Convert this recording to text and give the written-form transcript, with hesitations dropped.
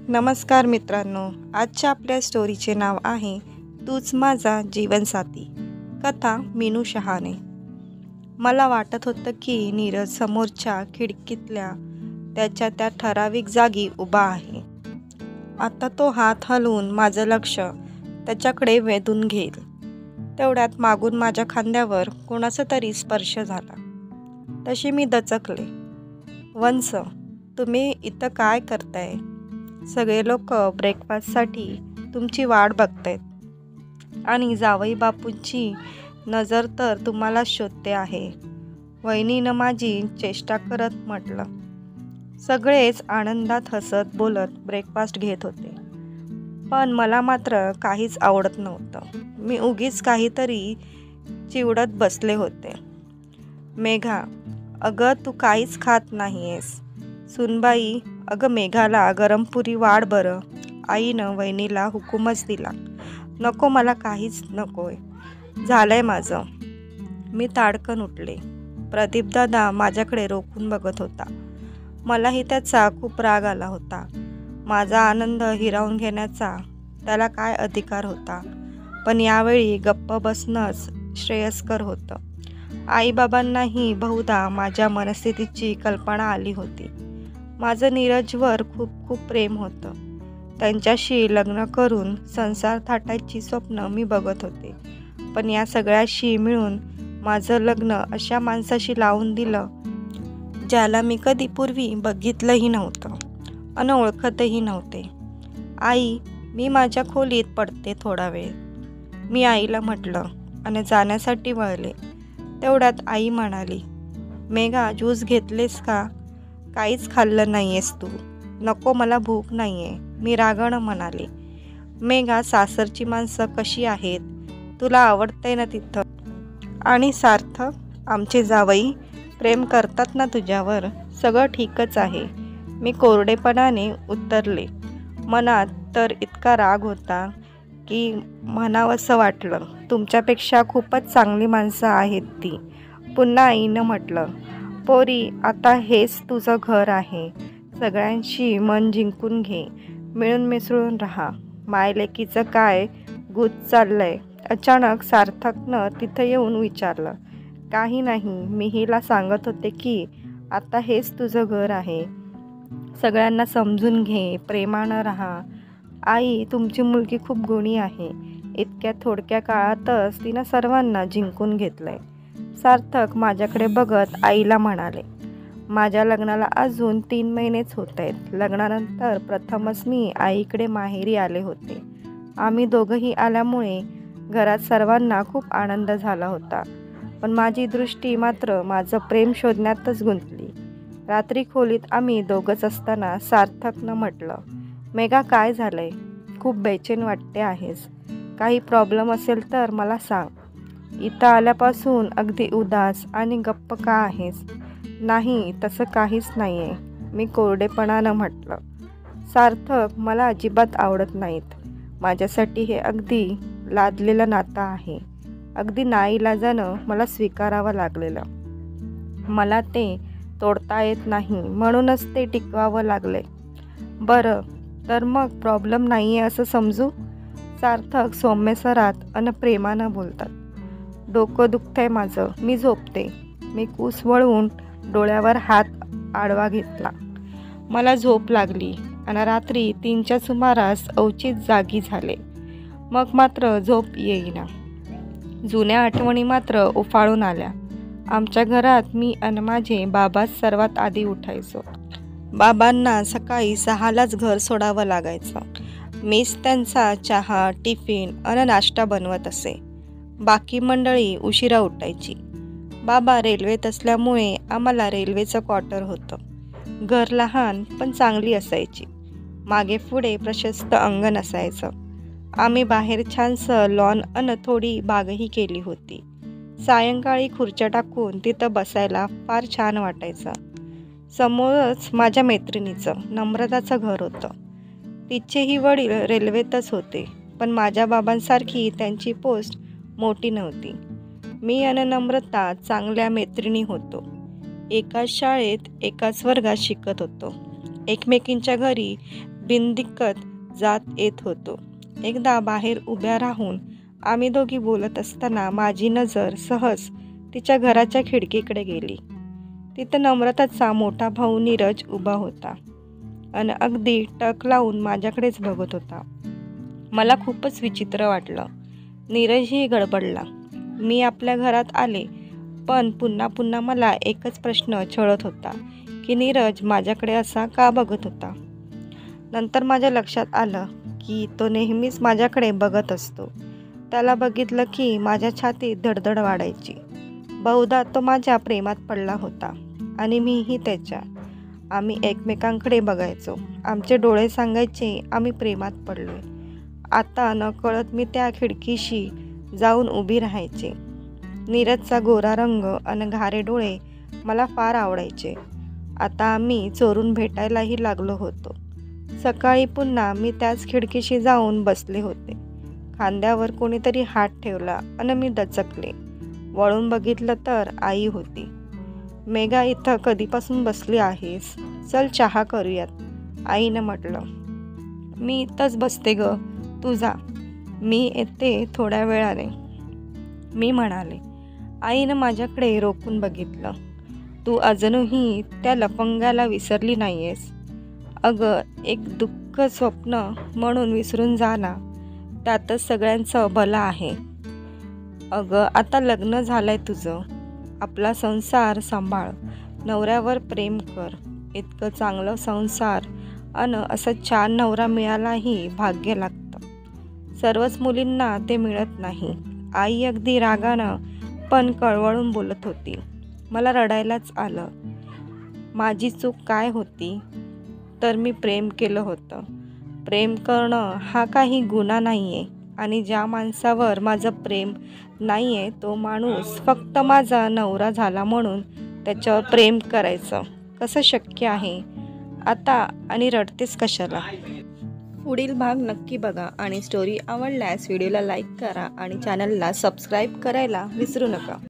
नमस्कार मित्रांनो, आजच्या आपल्या स्टोरीचे नाव आहे तूच माझा जीवनसाथी. कथा मीनू शहाणे. मला वाटत होतं की नीरज समोरच्या खिडकीतल्या त्याच्या त्या ठराविक जागी उभा आहे. आता तो हात हलवून माझं लक्ष त्याच्याकडे वेधून घेईल. तेवढ्यात मागून माझ्या खांद्यावर कोणाचा तरी स्पर्श झाला. तशी मी दचकले. वंस, तुम्ही इथं काय करताय? सगळे लोक ब्रेकफास्टसाठी तुमची वाट बघतायत आणि जावई बापूंची नजर तर तुम्हालाच शोधते आहे, वहिनीनं माझी चेष्टा करत म्हटलं. सगळेच आनंदात हसत बोलत ब्रेकफास्ट घेत होते, पण मला मात्र काहीच आवडत नव्हतं. मी उगीच काहीतरी चिवडत बसले होते. मेघा, अगं तू काहीच खात नाहीयेस. सुनबाई, अगं मेघाला गरम पुरी वाढ बरं. आईनं वहिनीला हुकूमच दिला. नको, मला काहीच नकोय, झालंय माझं. मी ताडकन उठले. प्रदीपदादा माझ्याकडे रोखून बघत होता. मलाही त्याचा खूप राग आला होता. माझा आनंद हिरावून घेण्याचा त्याला काय अधिकार होता? पण यावेळी गप्प बसणंच श्रेयस्कर होतं. आईबाबांनाही बहुधा माझ्या मनस्थितीची कल्पना आली होती. माझं नीरजवर खूप खूप प्रेम होतं. त्यांच्याशी लग्न करून संसार थाटायची स्वप्न मी बघत होते. पण या सगळ्याशी मिळून माझं लग्न अशा माणसाशी लावून दिलं ज्याला मी कधी पूर्वी बघितलंही नव्हतं अन ओळखतही नव्हते. आई, मी माझ्या खोलीत पडते थोडा वेळ, मी आईला म्हटलं आणि जाण्यासाठी वळले. तेवढ्यात आई म्हणाली, मेघा, ज्यूस घेतलेस का? काहीच खाल्लं नाहीयेस तू. नको, मला भूक नाहीये, मी रागानं म्हणाले. मेघा, सासरची माणसं कशी आहेत? तुला आवडतंय ना तिथं? आणि सार्थक, आमचे जावई प्रेम करतात ना तुझ्यावर? सगळं ठीकच आहे, मी कोरडेपणाने उत्तरले. मनात तर इतका राग होता की म्हणावंसं वाटलं, तुमच्यापेक्षा खूपच चांगली माणसं आहेत ती. पुन्हा आईनं म्हटलं, पोरी, आता हेच तुझं घर आहे. सगळ्यांशी मन जिंकून घे, मिळून मिसळून राहा. मायलेकीचं काय गुज चाललंय? अचानक सार्थकनं तिथं येऊन विचारलं. काही नाही, मी हिला सांगत होते की आता हेच तुझं घर आहे. सगळ्यांना समजून घे, प्रेमानं राहा. आई, तुमची मुलगी खूप गुणी आहे. इतक्या थोडक्या काळातच तिनं सर्वांना जिंकून घेतलंय. सार्थक माझ्याकडे बघत आईला म्हणाले, माझ्या लग्नाला अजून 3 महिनेच होत आहेत. लग्नानंतर प्रथमच मी आईकडे माहेरी आले होते. आम्ही दोघंही आल्यामुळे घरात सर्वांना खूप आनंद झाला होता. पण माझी दृष्टी मात्र माझं प्रेम शोधण्यातच गुंतली. रात्री खोलीत आम्ही दोघंच असताना सार्थकनं म्हटलं, मेघा, काय झालंय? खूप बेचैन वाटते आहेस. काही प्रॉब्लेम असेल तर मला सांग. इथं आल्यापासून अगदी उदास आणि गप्प का आहेस? नाही, तसं काहीच नाहीये, मी कोरडेपणानं म्हटलं. सार्थक, मला अजिबात आवडत नाहीत. माझ्यासाठी हे अगदी लादलेलं नातं आहे. अगदी नाईलाजानं मला स्वीकारावं लागलेलं. मला ते तोडता येत नाही, म्हणूनच ते टिकवावं लागले. बरं, तर मग प्रॉब्लेम नाही आहे असं समजू? सार्थक सौम्य स्वरात अन प्रेमानं बोलतात. डोकं दुखतंय माझं, मी झोपते. मी कूस वळवून डोळ्यावर हात आडवा घेतला. मला झोप लागली आणि रात्री 3च्या सुमारास अवचित जागी झाले. मग मात्र झोप येईना. जुन्या आठवणी मात्र उफाळून आल्या. आमच्या घरात मी आणि माझे बाबाच सर्वात आधी उठायचो. बाबांना सकाळी 6लाच घर सोडावं लागायचं. मीच त्यांचा चहा, टिफिन आणि नाश्ता बनवत असे. बाकी मंडळी उशिरा उठायची. बाबा रेल्वेत असल्यामुळे आम्हाला रेल्वेचं क्वार्टर होतं. घर लहान पण चांगली असायची. मागे पुढे प्रशस्त अंगण असायचं. आम्ही बाहेर छानसं लॉन अन थोडी बागही केली होती. सायंकाळी खुर्च्या टाकून तिथं बसायला फार छान वाटायचं. समोरच माझ्या मैत्रिणीचं, नम्रताचं घर होतं. तिचेही वडील रेल्वेतच होते, पण माझ्या बाबांसारखी त्यांची पोस्ट मोठी नव्हती. मी आणि नम्रता चांगल्या मैत्रिणी होतो. एकाच शाळेत एकाच वर्गात शिकत होतो. एकमेकींच्या घरी बिनदिक्कत जात येत होतो. एकदा बाहेर उभ्या राहून आम्ही दोघी बोलत असताना माझी नजर सहज तिच्या घराच्या खिडकीकडे गेली. तिथं नम्रताचा मोठा भाऊ नीरज उभा होता आणि अगदी टक लावून माझ्याकडेच बघत होता. मला खूपच विचित्र वाटलं. नीरजही गडबडला. मी आपल्या घरात आले, पण पुन्हा पुन्हा मला एकच प्रश्न छळत होता की नीरज माझ्याकडे असा का बघत होता. नंतर माझ्या लक्षात आलं की तो नेहमीच माझ्याकडे बघत असतो. त्याला बघितलं की माझ्या छातीत धडधड वाढायची. बहुधा तो माझ्या प्रेमात पडला होता आणि मीही त्याच्या. आम्ही एकमेकांकडे बघायचो. आमचे डोळे सांगायचे आम्ही प्रेमात पडलोय. आता नकळत मी त्या खिडकीशी जाऊन उभी राहायचे. नीरजचा गोरा रंग आणि घारे डोळे मला फार आवडायचे. आता आम्ही चोरून भेटायलाही लागलो होतो. सकाळी पुन्हा मी त्याच खिडकीशी जाऊन बसले होते. खांद्यावर कोणीतरी हात ठेवला आणि मी दचकले. वळून बघितलं तर आई होती. मेघा, इथं कधीपासून बसली आहेस? चल चहा करूयात, आईनं म्हटलं. मी इथंच बसते ग, तू जा, मी येते थोड्या वेळाने, मी म्हणाले. आईनं माझ्याकडे रोखून बघितलं. तू अजूनही त्या लफंगाला विसरली नाहीयेस? अगं, एक दुःख स्वप्न म्हणून विसरून जा ना, त्यातच सगळ्यांचं भलं आहे. अगं, आता लग्न झालंय तुझं, आपला संसार सांभाळ, नवऱ्यावर प्रेम कर. इतकं चांगलं संसार अन असा छान नवरा मिळालाही भाग्य लागतं. सर्वच मुलींना ते मिळत नाही. आई अगदी रागानं पण कळवळून बोलत होती. मला रडायलाच आलं. माझी चूक काय होती? तर मी प्रेम केलं होतं. प्रेम करणं हा काही गुन्हा नाही आहे आणि ज्या माणसावर माझं प्रेम नाही आहे तो माणूस फक्त माझा नवरा झाला म्हणून त्याच्यावर प्रेम करायचं कसं शक्य आहे आता? आणि रडतेस कशाला? पुढील भाग नक्की बघा आणि स्टोरी आवडल्यास व्हिडिओला लाईक करा आणि चॅनलला सबस्क्राईब करायला विसरू नका.